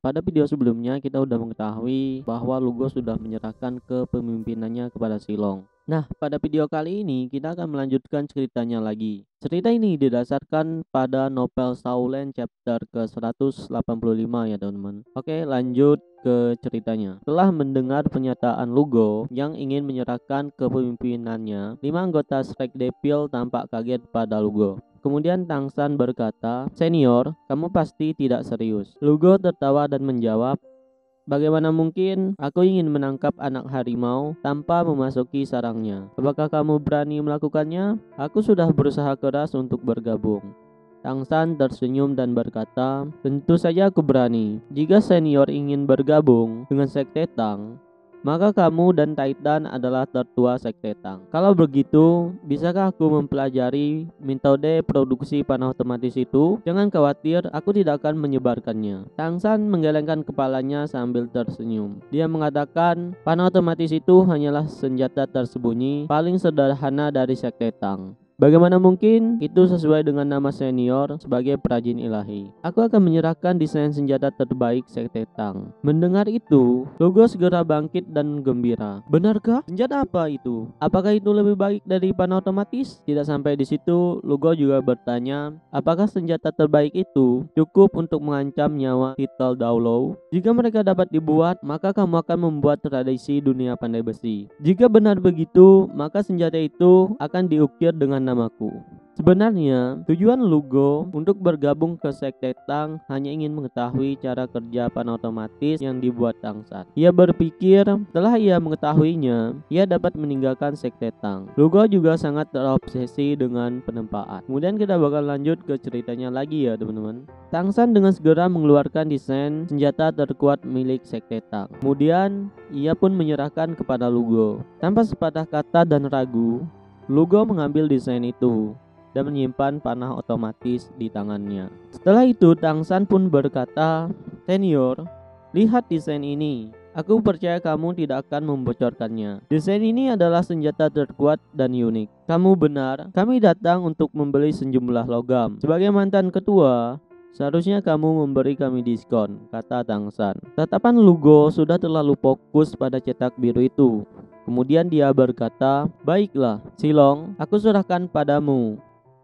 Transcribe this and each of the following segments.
Pada video sebelumnya kita udah mengetahui bahwa Lugo sudah menyerahkan kepemimpinannya kepada Silong. Nah, pada video kali ini kita akan melanjutkan ceritanya lagi. Cerita ini didasarkan pada novel Saulen chapter ke-185 ya teman-teman. Oke, lanjut ke ceritanya. Setelah mendengar pernyataan Lugo yang ingin menyerahkan kepemimpinannya, 5 anggota Strike Devil tampak kaget pada Lugo. Kemudian Tangsan berkata, "Senior, kamu pasti tidak serius." Lugo tertawa dan menjawab, "Bagaimana mungkin? Aku ingin menangkap anak harimau tanpa memasuki sarangnya. Apakah kamu berani melakukannya? Aku sudah berusaha keras untuk bergabung." Tangsan tersenyum dan berkata, "Tentu saja aku berani. Jika senior ingin bergabung dengan Sekte Tang, maka kamu dan Titan adalah tertua Sekte Tang. Kalau begitu, bisakah aku mempelajari metode produksi panah otomatis itu? Jangan khawatir, aku tidak akan menyebarkannya." Tangsan menggelengkan kepalanya sambil tersenyum. Dia mengatakan, panah otomatis itu hanyalah senjata tersembunyi paling sederhana dari Sekte Tang. Bagaimana mungkin? Itu sesuai dengan nama senior sebagai perajin ilahi. Aku akan menyerahkan desain senjata terbaik Sekte Tang. Mendengar itu, Lugo segera bangkit dan gembira. Benarkah? Senjata apa itu? Apakah itu lebih baik dari panah otomatis? Tidak sampai di situ, Lugo juga bertanya, apakah senjata terbaik itu cukup untuk mengancam nyawa Titel Daulau? Jika mereka dapat dibuat, maka kamu akan membuat tradisi dunia pandai besi. Jika benar begitu, maka senjata itu akan diukir dengan namaku. Sebenarnya, tujuan Lugo untuk bergabung ke Sekte Tang hanya ingin mengetahui cara kerja panah otomatis yang dibuat Tangsan. Ia berpikir, setelah ia mengetahuinya, ia dapat meninggalkan Sekte Tang. Lugo juga sangat terobsesi dengan penempaan. Kemudian kita bakal lanjut ke ceritanya lagi ya teman-teman. Tangsan dengan segera mengeluarkan desain senjata terkuat milik Sekte Tang. Kemudian, ia pun menyerahkan kepada Lugo. Tanpa sepatah kata dan ragu, Lugo mengambil desain itu dan menyimpan panah otomatis di tangannya. Setelah itu Tangsan pun berkata, "Senior, lihat desain ini. Aku percaya kamu tidak akan membocorkannya. Desain ini adalah senjata terkuat dan unik. Kamu benar, kami datang untuk membeli sejumlah logam. Sebagai mantan ketua, seharusnya kamu memberi kami diskon," kata Tangsan. Tatapan Lugo sudah terlalu fokus pada cetak biru itu. Kemudian dia berkata, "Baiklah, Silong, aku serahkan padamu.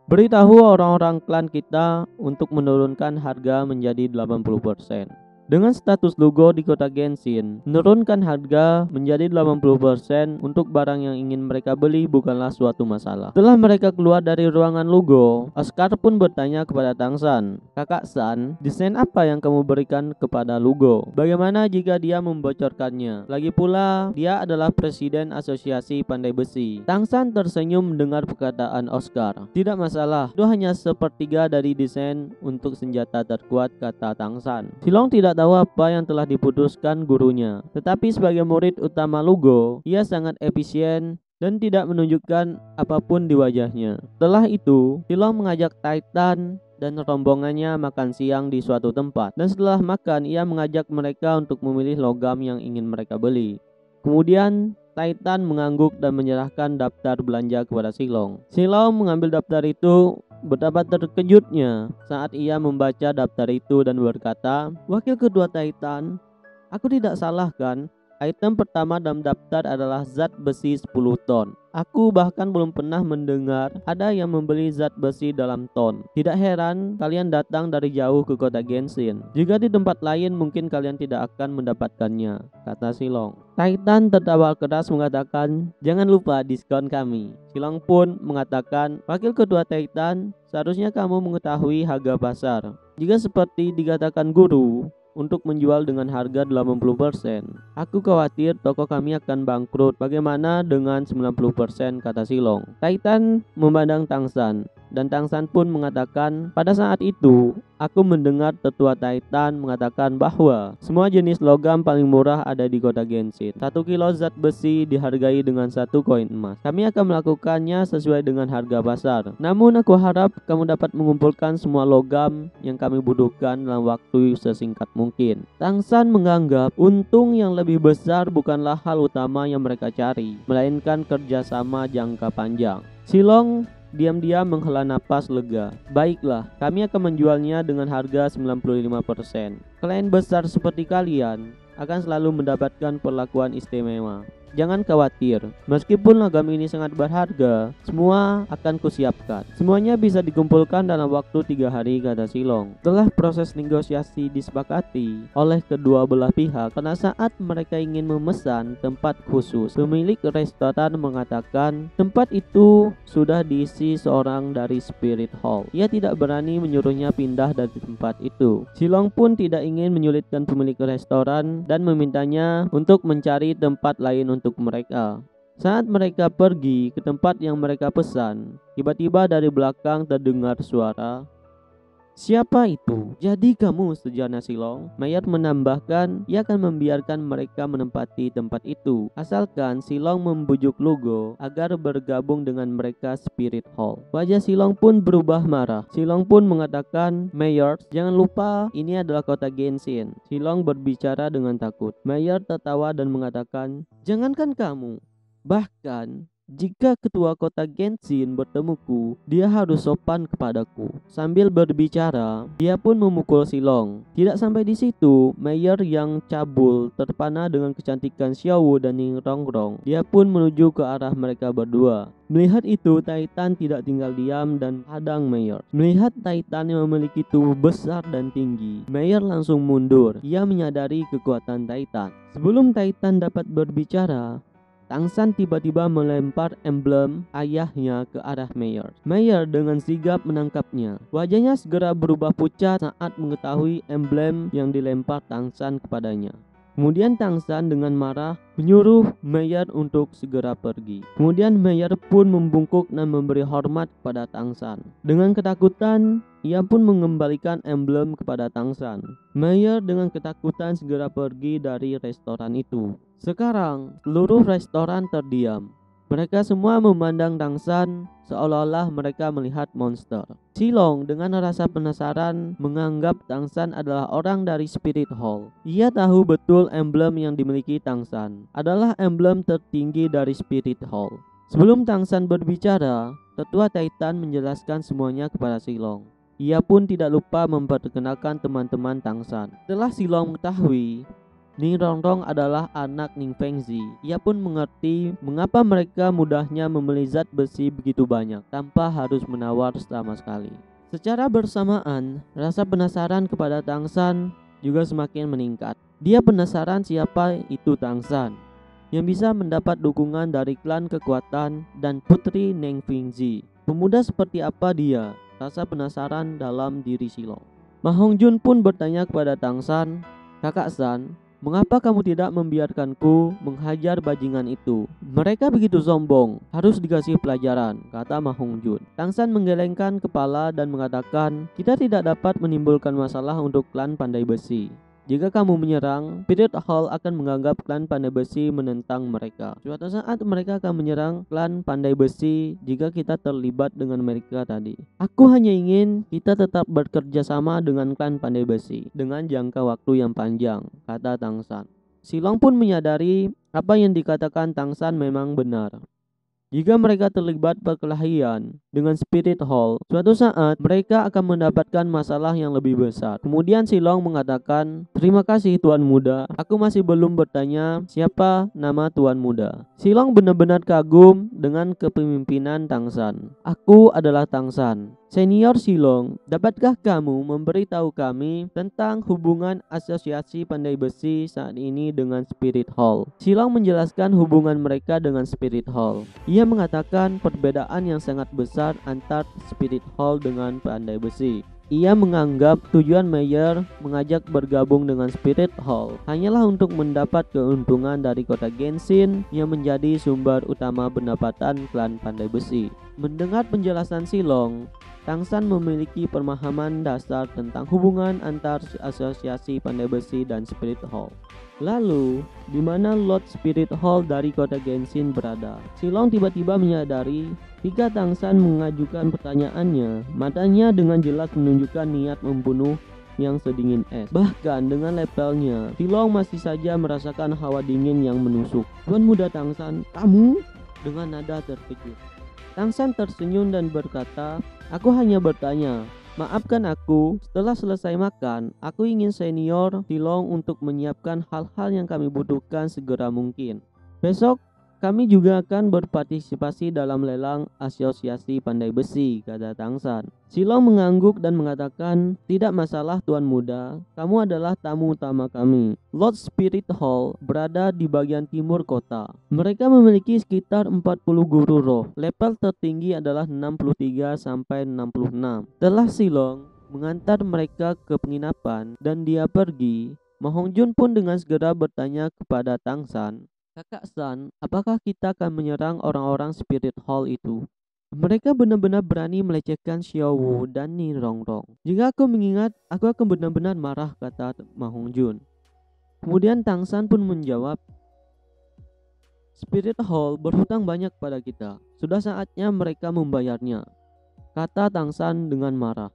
Beritahu orang-orang klan kita untuk menurunkan harga menjadi 80%. Dengan status Lugo di kota Genshin, menurunkan harga menjadi 80% untuk barang yang ingin mereka beli bukanlah suatu masalah." Setelah mereka keluar dari ruangan Lugo, Oscar pun bertanya kepada Tangsan, "Kakak San, desain apa yang kamu berikan kepada Lugo? Bagaimana jika dia membocorkannya? Lagi pula, dia adalah presiden asosiasi pandai besi." Tangsan tersenyum mendengar perkataan Oscar. "Tidak masalah, itu hanya sepertiga dari desain untuk senjata terkuat," kata Tangsan. Silong tidak tahu apa yang telah diputuskan gurunya, tetapi sebagai murid utama Lugo, ia sangat efisien dan tidak menunjukkan apapun di wajahnya. Setelah itu, Silong mengajak Titan dan rombongannya makan siang di suatu tempat, dan setelah makan ia mengajak mereka untuk memilih logam yang ingin mereka beli. Kemudian Titan mengangguk dan menyerahkan daftar belanja kepada Silong. Silong mengambil daftar itu. Betapa terkejutnya saat ia membaca daftar itu dan berkata, "Wakil Ketua Titan, aku tidak salah kan? Item pertama dalam daftar adalah zat besi 10 ton. Aku bahkan belum pernah mendengar ada yang membeli zat besi dalam ton. Tidak heran kalian datang dari jauh ke kota Genshin. Jika di tempat lain mungkin kalian tidak akan mendapatkannya," kata Silong. Titan tertawa keras mengatakan, "Jangan lupa diskon kami." Silong pun mengatakan, "Wakil Ketua Titan, seharusnya kamu mengetahui harga pasar. Jika seperti dikatakan guru, untuk menjual dengan harga 80%. Aku khawatir toko kami akan bangkrut. Bagaimana dengan 90%, kata Silong. Titan memandang Tangsan, dan Tangsan pun mengatakan, "Pada saat itu, aku mendengar tetua Titan mengatakan bahwa semua jenis logam paling murah ada di kota Genshin. 1 kilo zat besi dihargai dengan 1 koin emas. Kami akan melakukannya sesuai dengan harga pasar. Namun aku harap kamu dapat mengumpulkan semua logam yang kami butuhkan dalam waktu sesingkat mungkin." Tangsan menganggap untung yang lebih besar bukanlah hal utama yang mereka cari, melainkan kerjasama jangka panjang. Silong diam-diam menghela napas lega. Baiklah, kami akan menjualnya dengan harga 95%. Klien besar seperti kalian akan selalu mendapatkan perlakuan istimewa. Jangan khawatir, meskipun logam ini sangat berharga, semua akan kusiapkan. Semuanya bisa dikumpulkan dalam waktu 3 hari, kata Silong. Setelah proses negosiasi disepakati oleh kedua belah pihak, pada saat mereka ingin memesan tempat khusus, pemilik restoran mengatakan tempat itu sudah diisi seorang dari Spirit Hall. Ia tidak berani menyuruhnya pindah dari tempat itu. Silong pun tidak ingin menyulitkan pemilik restoran dan memintanya untuk mencari tempat lain untuk mereka. Saat mereka pergi ke tempat yang mereka pesan, tiba-tiba dari belakang terdengar suara, "Siapa itu?" "Jadi kamu," sejana Silong. Mayer menambahkan ia akan membiarkan mereka menempati tempat itu, asalkan Silong membujuk Lugo agar bergabung dengan mereka Spirit Hall. Wajah Silong pun berubah marah. Silong pun mengatakan, "Mayer, jangan lupa ini adalah kota Genshin." Silong berbicara dengan takut. Mayer tertawa dan mengatakan, "Jangankan kamu, bahkan jika ketua kota Genshin bertemuku, dia harus sopan kepadaku." Sambil berbicara, dia pun memukul Silong. Tidak sampai di situ, Mayer yang cabul terpana dengan kecantikan Xiaowu dan Ning Rongrong, dia pun menuju ke arah mereka berdua. Melihat itu, Titan tidak tinggal diam dan hadang Mayer. Melihat Titan yang memiliki tubuh besar dan tinggi, Mayer langsung mundur. Ia menyadari kekuatan Titan. Sebelum Titan dapat berbicara, Tang San tiba-tiba melempar emblem ayahnya ke arah Mayer. Mayer dengan sigap menangkapnya. Wajahnya segera berubah pucat saat mengetahui emblem yang dilempar Tang San kepadanya. Kemudian Tang San dengan marah menyuruh Mayer untuk segera pergi. Kemudian Mayer pun membungkuk dan memberi hormat kepada Tang San. Dengan ketakutan, ia pun mengembalikan emblem kepada Tang San. Mayer dengan ketakutan segera pergi dari restoran itu. Sekarang, seluruh restoran terdiam. Mereka semua memandang Tang San seolah-olah mereka melihat monster. Silong dengan rasa penasaran menganggap Tang San adalah orang dari Spirit Hall. Ia tahu betul emblem yang dimiliki Tang San adalah emblem tertinggi dari Spirit Hall. Sebelum Tang San berbicara, Tetua Titan menjelaskan semuanya kepada Silong. Ia pun tidak lupa memperkenalkan teman-teman Tang San. Setelah Silong mengetahui Ning Rongrong adalah anak Ning Fengzi, ia pun mengerti mengapa mereka mudahnya membeli zat besi begitu banyak tanpa harus menawar sama sekali. Secara bersamaan, rasa penasaran kepada Tang San juga semakin meningkat. Dia penasaran siapa itu Tang San yang bisa mendapat dukungan dari klan kekuatan dan putri Ning Fengzi. Pemuda seperti apa dia? Rasa penasaran dalam diri Silong. Ma Hongjun pun bertanya kepada Tang San, "Kakak San, mengapa kamu tidak membiarkanku menghajar bajingan itu? Mereka begitu sombong, harus dikasih pelajaran," kata Ma Hongjun. Tang San menggelengkan kepala dan mengatakan, "Kita tidak dapat menimbulkan masalah untuk klan Pandai Besi. Jika kamu menyerang, Spirit Hall akan menganggap klan Pandai Besi menentang mereka. Suatu saat mereka akan menyerang klan Pandai Besi jika kita terlibat dengan mereka tadi. Aku hanya ingin kita tetap bekerja sama dengan klan Pandai Besi dengan jangka waktu yang panjang," kata Tang San. Silong pun menyadari apa yang dikatakan Tang San memang benar. Jika mereka terlibat perkelahian dengan Spirit Hall, suatu saat mereka akan mendapatkan masalah yang lebih besar. Kemudian Silong mengatakan, "Terima kasih Tuan Muda, aku masih belum bertanya siapa nama Tuan Muda." Silong benar-benar kagum dengan kepemimpinan Tang San. "Aku adalah Tang San, Senior Silong. Dapatkah kamu memberitahu kami tentang hubungan asosiasi Pandai Besi saat ini dengan Spirit Hall?" Silong menjelaskan hubungan mereka dengan Spirit Hall. Ia mengatakan perbedaan yang sangat besar antar Spirit Hall dengan Pandai Besi. Ia menganggap tujuan Mayer mengajak bergabung dengan Spirit Hall hanyalah untuk mendapat keuntungan dari kota Genshin yang menjadi sumber utama pendapatan klan Pandai Besi. Mendengar penjelasan Silong, Tang San memiliki pemahaman dasar tentang hubungan antar asosiasi Pandai Besi dan Spirit Hall. Lalu, di mana Lord Spirit Hall dari kota Genshin berada? Silong tiba-tiba menyadari jika Tang San mengajukan pertanyaannya, matanya dengan jelas menunjukkan niat membunuh yang sedingin es. Bahkan dengan levelnya, Silong masih saja merasakan hawa dingin yang menusuk. "Tuan Muda Tang San, kamu?" dengan nada terkejut. Tangsan tersenyum dan berkata, "Aku hanya bertanya. Maafkan aku, setelah selesai makan, aku ingin senior Silong untuk menyiapkan hal-hal yang kami butuhkan segera mungkin. Besok kami juga akan berpartisipasi dalam lelang asosiasi pandai besi," kata Tangsan. Silong mengangguk dan mengatakan, "Tidak masalah Tuan Muda, kamu adalah tamu utama kami." Lord Spirit Hall berada di bagian timur kota. Mereka memiliki sekitar 40 guru roh. Level tertinggi adalah 63 sampai 66. Setelah Silong mengantar mereka ke penginapan dan dia pergi, Ma Hongjun pun dengan segera bertanya kepada Tangsan, "Kakak San, apakah kita akan menyerang orang-orang Spirit Hall itu? Mereka benar-benar berani melecehkan Xiao Wu dan Ni Rongrong. Jika aku mengingat, aku akan benar-benar marah," kata Ma Hongjun. Kemudian Tangsan pun menjawab, "Spirit Hall berhutang banyak pada kita. Sudah saatnya mereka membayarnya," kata Tangsan dengan marah,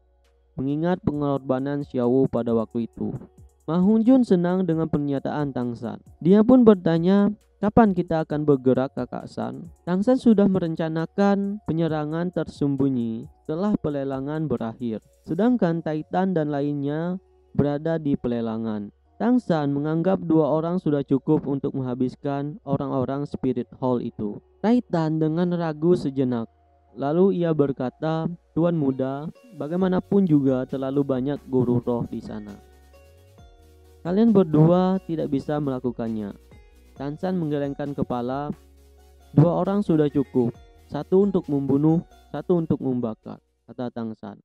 mengingat pengorbanan Xiao Wu pada waktu itu. Ma Hongjun senang dengan pernyataan Tangsan. Dia pun bertanya, "Kapan kita akan bergerak, Kakak San?" Tangsan sudah merencanakan penyerangan tersembunyi setelah pelelangan berakhir, sedangkan Titan dan lainnya berada di pelelangan. Tangsan menganggap 2 orang sudah cukup untuk menghabiskan orang-orang Spirit Hall itu. Titan dengan ragu sejenak. Lalu ia berkata, "Tuan Muda, bagaimanapun juga terlalu banyak guru roh di sana. Kalian berdua tidak bisa melakukannya." Tangsan menggelengkan kepala. 2 orang sudah cukup. 1 untuk membunuh, 1 untuk membakar, kata Tangsan.